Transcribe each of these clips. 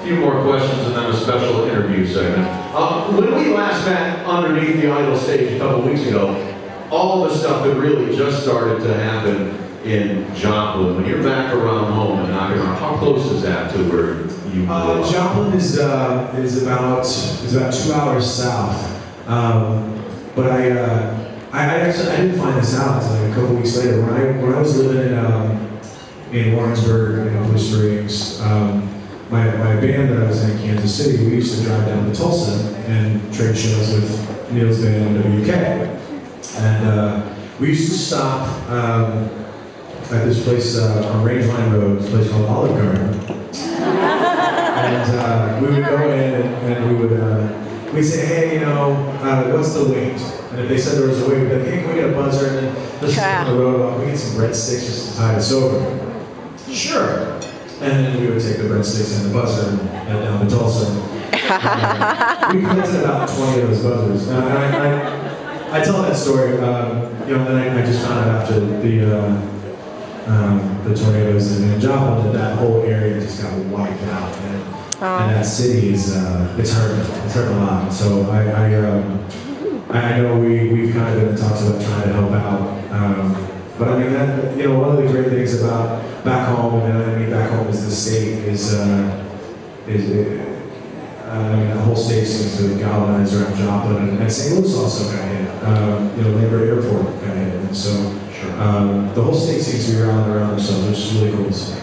A few more questions and then a special interview segment. When we last met underneath the Idol stage a couple weeks ago, all the stuff that really just started to happen in Joplin. When you're back around home and knocking around, how close is that to where you live? Joplin is about 2 hours south. But I didn't find this out until like a couple weeks later. When I was living in Warrensburg and Blue Springs, my band that I was in Kansas City, we used to drive down to Tulsa and trade shows with Neil's band WK. And we used to stop at this place on Rangeline Road, this place called Olive Garden. And we would go in and we'd say, hey, you know, what's the wait? And if they said there was a wait, we'd be like, hey, can we get a buzzer? And then let's sit on the road, we get some breadsticks just to tide us over. Sure. And then we would take the breadsticks and the buzzer and head down to Tulsa. We collected about 20 of those buzzers. I tell that story, you know, then I just found out after the tornadoes in Joplin that whole area just got wiped out, and that city is it's hurt a lot. So I know we've kind of been in talks about trying to help out, but I mean that, you know, one of the great things about back home, and I mean back home is the state is I mean, the whole state seems to galvanize around Joplin, and St. Louis also got hit. You know, Labor Airport got hit, and so the whole state seems to be rallying around themselves, which is really cool to see.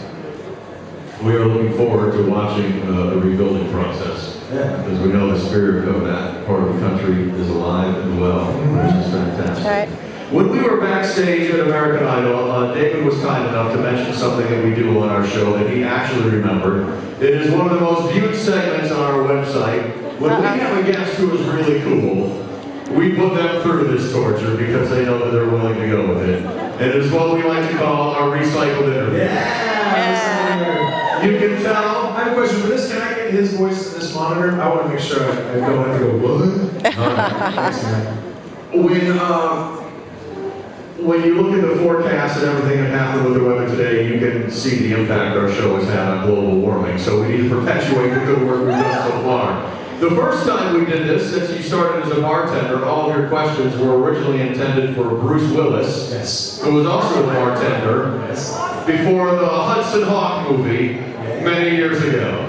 We are looking forward to watching the rebuilding process. Yeah. Because we know the spirit of that part of the country is alive and well, which is fantastic. Right. When we were backstage at American Idol, David was kind enough to mention something that we do on our show that he actually remembered. It is one of the most viewed segments on our website. When we have a guest who is really cool, we put them through this torture because they know that they're willing to go with it. And it is what we like to call our recycled interview. Yeah! You can tell. I have a question for this. Can I get his voice in this monitor? I want to make sure I don't have to go, what? Thanks, man. When you look at the forecast and everything that happened with the weather today, you can see the impact our show has had on global warming. So we need to perpetuate the good work we've done so far. The first time we did this, since you started as a bartender, all of your questions were originally intended for Bruce Willis, Yes. who was also a bartender, Yes. before the Hudson Hawk movie many years ago.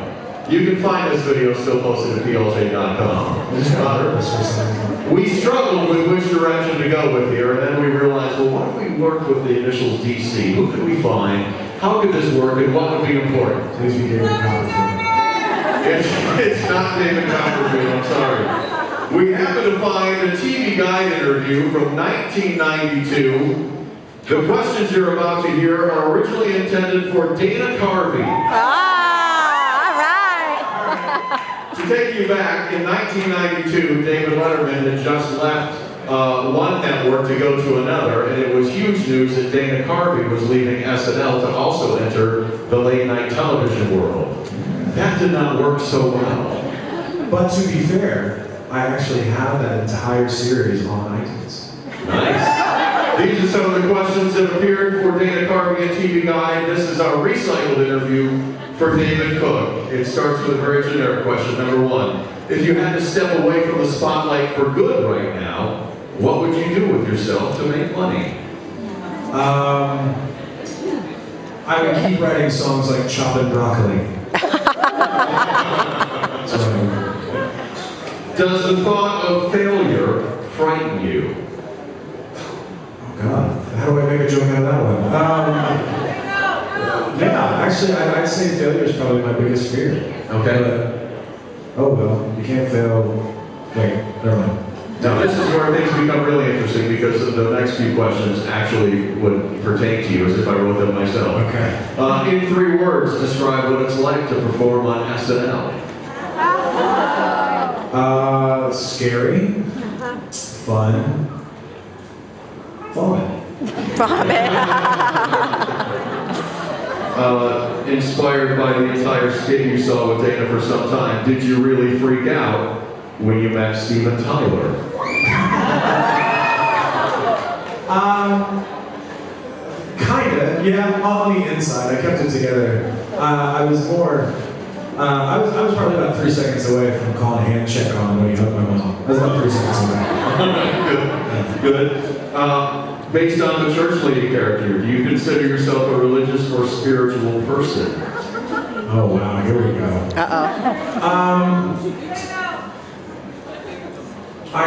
You can find this video still posted at PLJ.com. We struggled with which direction to go with here, and then we realized, well, what if we worked with the initials DC? Who could we find? How could this work, and what would be important? Please be David Copperfield. It's not David Copperfield, I'm sorry. We happened to find a TV Guide interview from 1992. The questions you're about to hear are originally intended for Dana Carvey. To take you back, in 1992, David Letterman had just left one network to go to another, and it was huge news that Dana Carvey was leaving SNL to also enter the late-night television world. That did not work so well. But to be fair, I actually have that entire series on iTunes. Nice. These are some of the questions that appeared for Dana Carvey and TV Guide. This is our recycled interview for David Cook. It starts with a very generic question. Number one, if you had to step away from the spotlight for good right now, what would you do with yourself to make money? I would keep writing songs like Choppin' Broccoli. Does the thought of failure frighten you? Oh God, how do I make a joke out of that one? Yeah, actually, I'd say failure is probably my biggest fear. Okay. Oh well, you can't fail. Wait, never mind. Now this is where things become really interesting because the next few questions actually would pertain to you as if I wrote them myself. Okay. In 3 words, describe what it's like to perform on SNL. Scary, fun, vomit. Inspired by the entire skit you saw with Dana for some time, did you really freak out when you met Steven Tyler? Kinda, yeah, on the inside. I kept it together. I was more I was probably about 3 seconds away from calling a hand check on him when he hugged my mom. I was about 3 seconds away. Good. Based on the church lady character, do you consider yourself a religious or spiritual person? Oh wow, here we go. Uh-oh. I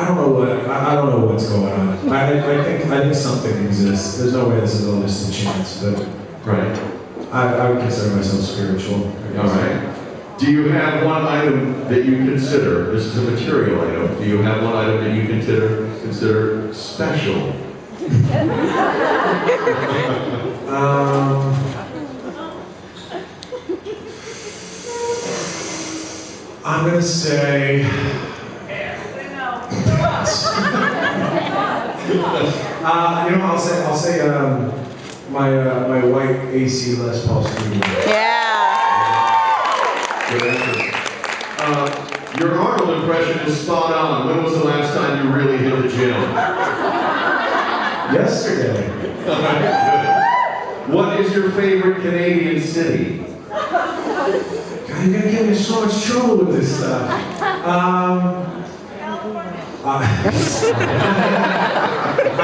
don't know I don't know what's going on. I think something exists. There's no way this is all just a chance, but Right. I would consider myself spiritual. All right. Do you have one item that you consider, this is a material item, do you have one item that you consider special? I'm gonna say. I'll say my white AC Les Paul Studio. Yeah. Good answer. Your Arnold impression is spot on. When was the last time you really hit the gym? Yesterday. All right, good. What is your favorite Canadian city? God, you're gonna get me in so much trouble with this stuff.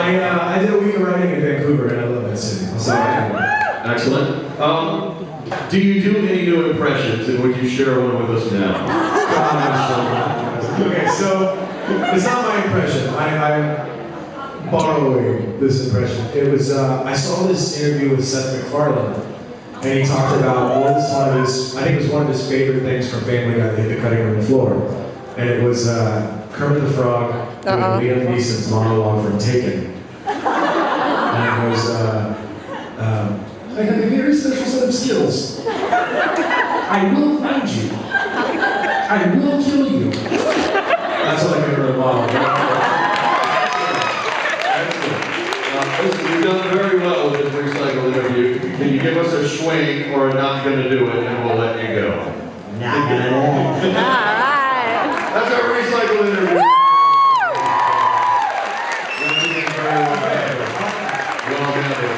I did a week of writing in Vancouver, and I love that city. I'll say that. Excellent. Do you do any new impressions, and would you share one with us now? Okay, so it's not my impression. I'm borrowing this impression. It was I saw this interview with Seth MacFarlane, and he talked about one of his favorite things from Family Guy that hit the cutting room floor, and it was Kermit the Frog doing Liam Neeson's monologue from Taken, and it was I have a very special set of skills. I will find you. I will kill you. That's what I can really model. Listen, you've done very well with this recycle interview. Can you give us a swing or a not gonna do it, and we'll let you go? All right. That's our recycle interview.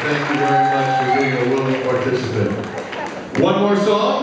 Thank you very much for being a willing participant. One more song.